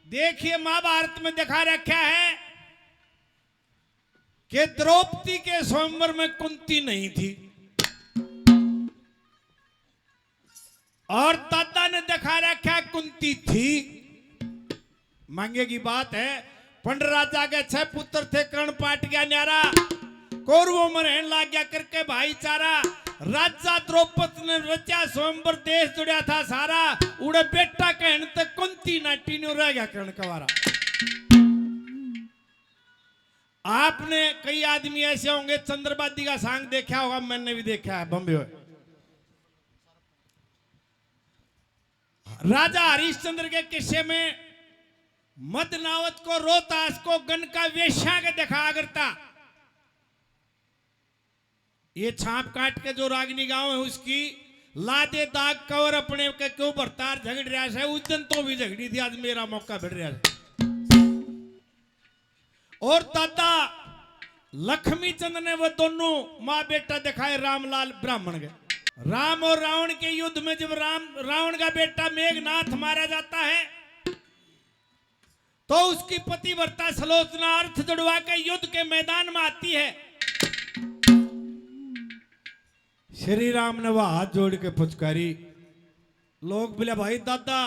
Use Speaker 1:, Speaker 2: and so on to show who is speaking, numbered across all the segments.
Speaker 1: देखिए महाभारत में दिखा रखा है कि द्रौपदी के स्वयंवर में कुंती नहीं थी और दादा ने दिखा रखा कुंती थी। मांगे की बात है, पंड राजा के 6 पुत्र थे, कर्ण पाट गया न्यारा, कौरवों में रहने लग गया करके भाईचारा। राजा द्रौपदी ने रचा स्वयंवर, देश जुड़ा था सारा, उड़े बेटा कहने तक कुंती नाटी न्यू रह गया कर्ण कवारा। आपने कई आदमी ऐसे होंगे, चंद्रबादी का सांग देखा होगा, मैंने भी देखा है बॉम्बे में। राजा हरिश्चंद्र के किस्से में मदनावत को, रोहतास को गन का वेश्या के दिखा करता। ये छाप काट के जो रागनी गांव है उसकी लादे दाग कवर अपने के क्यों बर्तार झगड़ रहा है। उस दिन तो भी झगड़ी थी, आज मेरा मौका बढ़ रहा है। और दादा लक्ष्मी चंद ने वो दोनों मां बेटा दिखाए रामलाल ब्राह्मण के। राम और रावण के युद्ध में जब रावण का बेटा मेघनाथ मारा जाता है तो उसकी पतिव्रता सलोचना अर्थ जुड़वा के युद्ध के मैदान में आती है। श्री राम ने वह हाथ जोड़ के पुचकारी। लोग बोले भाई दादा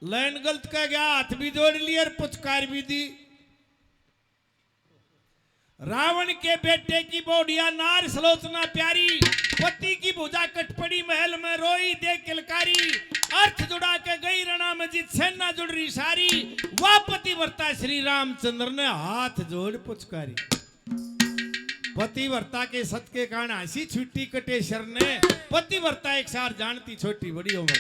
Speaker 1: लाइन गलत कह गया, हाथ भी जोड़ लिए और पुचकार भी दी। रावण के बेटे की बोडिया नार सलोचना प्यारी, पति की भुजा कटपड़ी महल में रोई दे किलकारी। अर्थ जुड़ा के गई रणा में जीत, सेना जुड़ रही सारी, वह पतिव्रता श्री रामचंद्र ने हाथ जोड़ पुचकारी। पतिव्रता के सत के कारण हंसी छुट्टी कटे शर ने, पतिव्रता एक सार जानती छोटी बड़ी उम्र।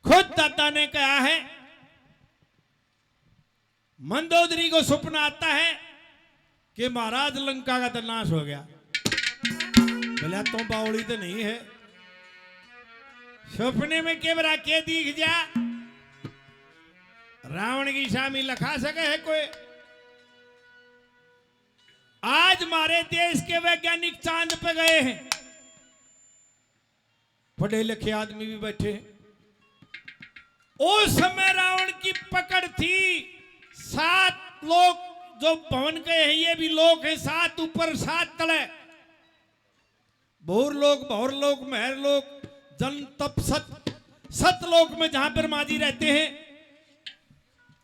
Speaker 1: खुद दादा ने कहा है, मंदोदरी को सपना आता है कि महाराज लंका का तो नाश हो गया। बोला तो बावड़ी तो नहीं है, सपने में केवरा के दिख जा, रावण की शामी लखा सके है कोई। आज हमारे देश के वैज्ञानिक चांद पे गए हैं, पढ़े लिखे आदमी भी बैठे हैं। उस समय रावण की पकड़ थी, 7 लोग जो भवन गए हैं ये भी लोग हैं, 7 ऊपर 7 तले, भोर लोग, भौर लोग, महर लोग, जन तप सत लोग में जहां पर माजी रहते हैं।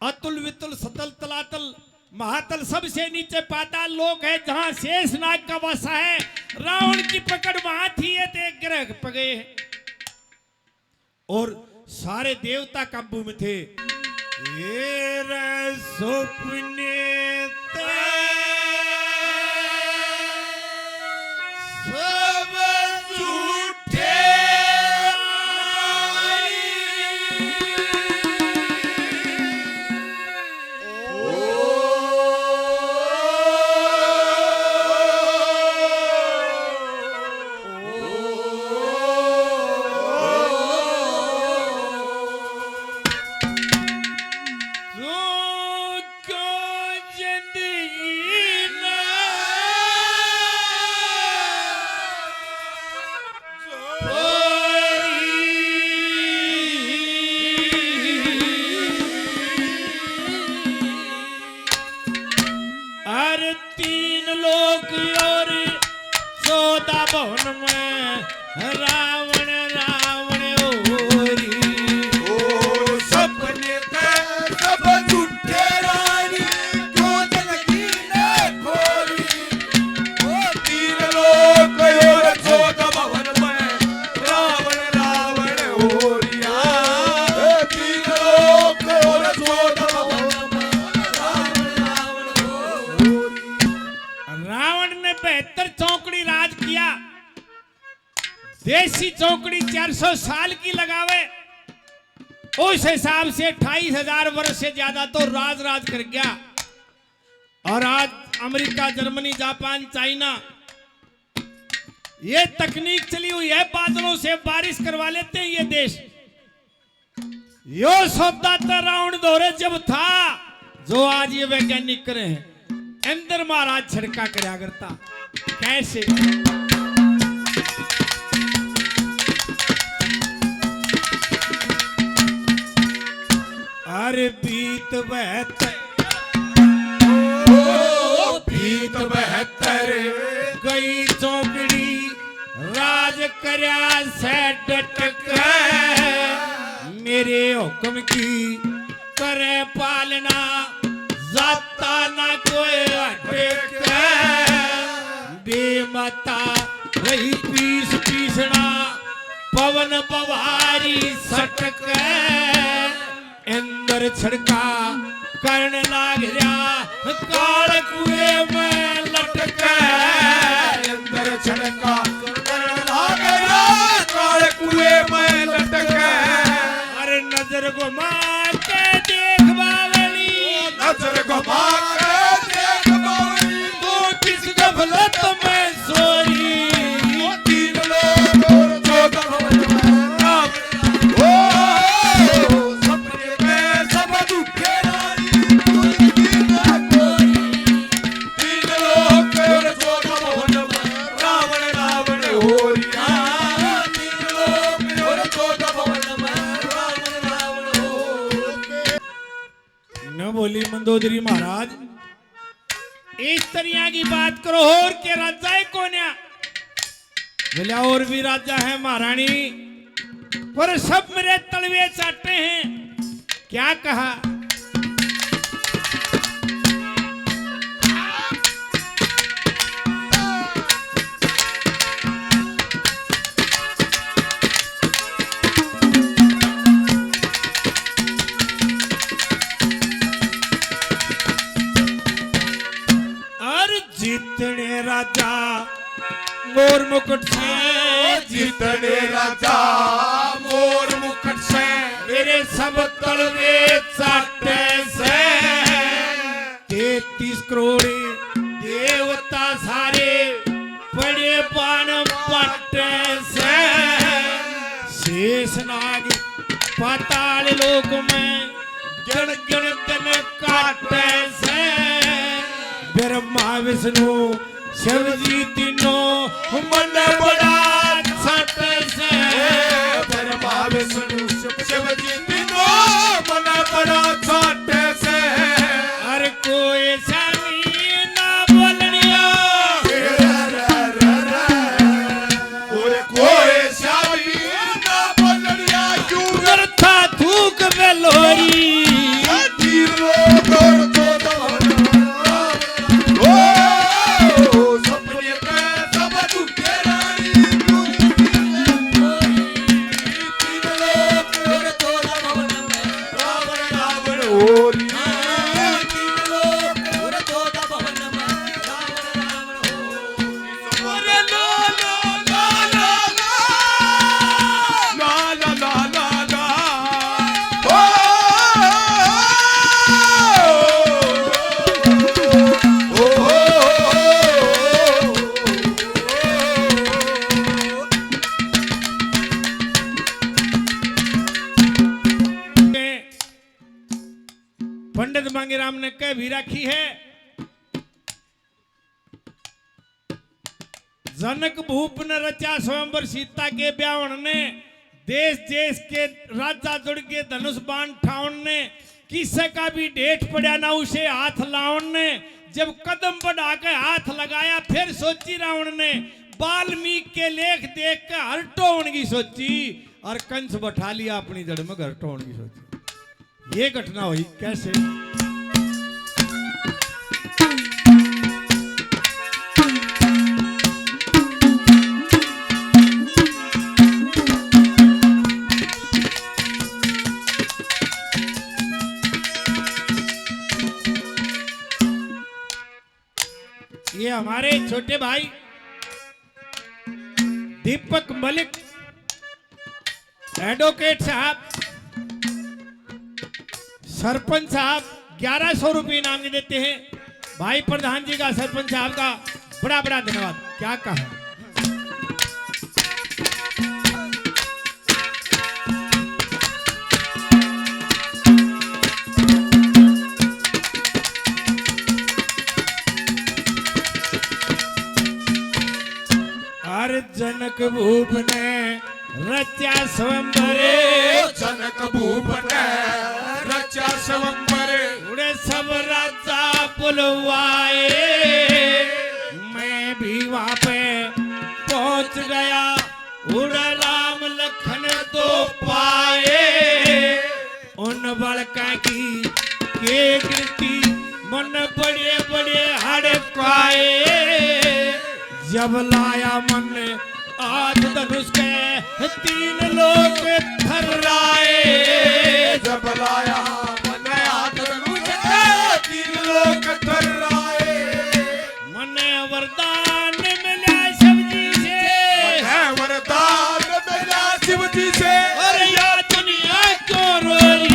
Speaker 1: अतुल वितुल सतल तलातल महातल, सबसे नीचे पाताल लोक है जहां शेष नाग का वासा है। रावण की पकड़ वहां थी, ये तो एक ग्रह पे गए हैं और सारे देवता काबू में थे। ये सपने सब झूठे, भवन में रावण रावण ओरी।
Speaker 2: ओ सपने सब झूठे रानी, क्रोध लगी ने खोरी। ओ 3 लोक और 14 भवन में रावण रावण ओरिया। 3 लोक और 14 भवन में रावण रावण ओरी।
Speaker 1: रावण ने 72 चौकड़ी राज किया। देसी चौकड़ी 400 साल की लगावे, उस हिसाब से 28,000 वर्ष से ज्यादा तो राज कर गया। और आज अमेरिका, जर्मनी, जापान, चाइना ये तकनीक चली हुई है, बादलों से बारिश करवा लेते हैं ये देश। यो सौदा तो रावण दौरे जब था, जो आज ये वैज्ञानिक करे हैं, अंदर महाराज छिड़का करया करता। कैसे? अरे बीत 72
Speaker 2: बीत 72
Speaker 1: गई चौकड़ी राज करया से डटक मेरे हुक्म की करे पालना जाता ना कोई अटक बेमता रही पीस पीसना पवन बवारी सटक अंदर छड़का करण लाग रहा काल कुएं में लटक
Speaker 2: अंदर छड़का करण लाग रहा काल कुएं में लटक
Speaker 1: अरे नजर घुमा के देख बावली
Speaker 2: नजर घुमा के देख बावली
Speaker 1: तो किस गफलत में सोरी
Speaker 2: तीन लोग और दो गफलत में राम ओ सपने में सब दुखे रानी तीन लोग और दो गफलत में रावण रावण होरिया तीन लोग और दो गफलत में रावण रावण होरिया
Speaker 1: न बोली मंदोदरी महाराज इस तरह की बात करो और के राजा है कोन्या बोले और भी राजा है महारानी पर सब मेरे तलवे चाटते हैं क्या कहा और जितने राजा मोर मुकुट से
Speaker 2: जितने राजा मोर मुकुट से
Speaker 1: मेरे सब तलवे चाटे से 33 करोड़ देवता सारे बड़े बाण पट्टे से शेषनाग पाताल लोक में गण गण दिन काटे से ब्रह्मा विष्णु शिव जी तीनों मन बड़ा छट से
Speaker 2: ब्रह्मा विष्णु शिव जी तीनों मन बड़ा छोटे से
Speaker 1: हर कोई सामी ना बोलनिया
Speaker 2: और कोई शादी ना बोलनिया क्यों
Speaker 1: करता थूक बेलोरी
Speaker 2: तीर लोग और दो ओ सपने में सब दुखे रानी तीन लोग और दो रावण रावण होरिया तीन लोग और दो भवन में रावण रावण होरिया ला ला ला ला ला
Speaker 1: पंडित मांगेराम ने कह भी रखी है जनक भूप ने रचा स्वयंवर सीता के ब्यावन ने देश देश के राजा जुड़ के धनुष बाण ठाउन ने किसी का भी डेट पड़ा ना उसे हाथ लाउन ने जब कदम बढ़ा के हाथ लगाया फिर सोची रावण ने वाल्मीकि के लेख देख के हरटोण की सोची और कंस बैठा लिया अपनी जड़ में घरटोण की सोची ये घटना हुई कैसे ये हमारे छोटे भाई दीपक मलिक एडवोकेट साहब सरपंच साहब 1100 रुपये इनाम देते हैं भाई प्रधान जी का सरपंच साहब का बड़ा बड़ा धन्यवाद क्या कहा जनक भूप ने रचा स्वयंवरे
Speaker 2: जनक भूप ने रचा स्वयंवर
Speaker 1: उड़े सब राजा बुलवाए, मैं भी वहां पे पहुंच गया, उड़ राम लखन तो पाए, उन बड़का की के गिरती मन बड़े बड़े हड़काए, जब लाया मन आज धनुष के तीन लोग थर्राए,
Speaker 2: जब लाया मन हाथ धनुष के तीन लोग थर्राए,
Speaker 1: मन वरदान मिला शिव जी से,
Speaker 2: है वरदान मिला शिव जी से,
Speaker 1: और या दुनिया क्यों रोई,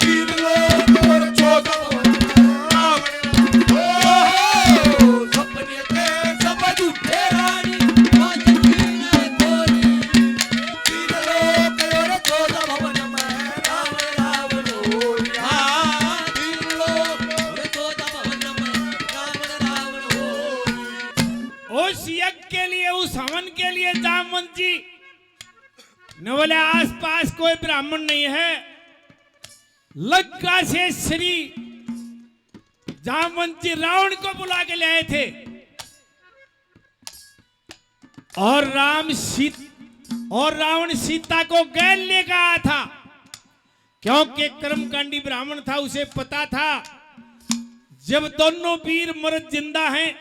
Speaker 2: तीन लोग और 14 रावण हो, सपने के सब झूठे रानी, आज कीन कोरी, तीन लोग और 14 भवन में रावण रावण हो, तीन लोग और 14 भवन में रावण रावण हो।
Speaker 1: उस यज्ञ के लिए, उस हवन के लिए जामवंत जी न बोले आसपास कोई ब्राह्मण नहीं है, लंका से श्री जामवंत जी रावण को बुला के ले आए थे, और रावण सीता को गैल लेकर आया था, क्योंकि कर्मकांडी ब्राह्मण था, उसे पता था जब दोनों वीर मर्द जिंदा हैं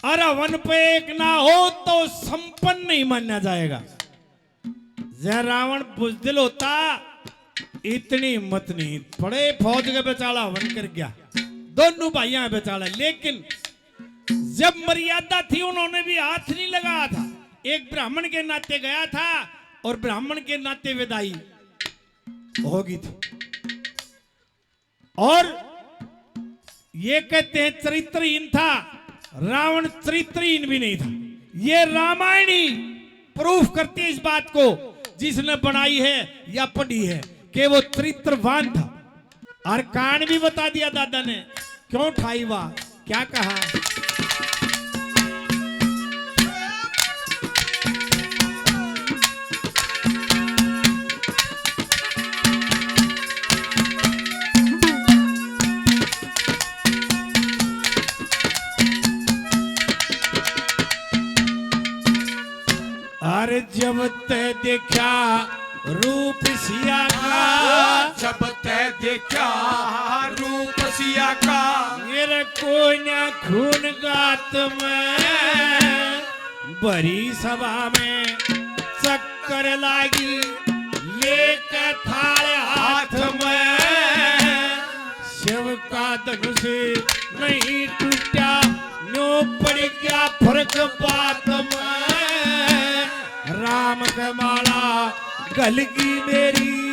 Speaker 1: और हवन पे एक ना हो तो संपन्न नहीं माना जाएगा। जय रावण बुजदिल होता, इतनी हिम्मत नहीं, बड़े फौज के बेचारा हवन कर गया, दोनों भाइयों बेचारा, लेकिन जब मर्यादा थी उन्होंने भी हाथ नहीं लगाया था, एक ब्राह्मण के नाते गया था और ब्राह्मण के नाते विदाई होगी थी। और ये कहते हैं चरित्रहीन था, रावण चरित्रहीन भी नहीं था, ये रामायणी प्रूफ करती है इस बात को, जिसने बनाई है या पढ़ी है कि वो चरित्रवान था। और कान भी बता दिया दादा ने, क्यों ठाई वाह, क्या कहा, अरे जब ते देखा रूप सिया का,
Speaker 2: जब ते देखा रूप सिया का,
Speaker 1: मेरे कोई ना खून गात में, बड़ी सभा में चक्कर लागी, लेकर थाले हाथ में, शिव का धनुष नहीं टूटा, नो पड़ गया फर्क बात में, राम का माला गलगी मेरी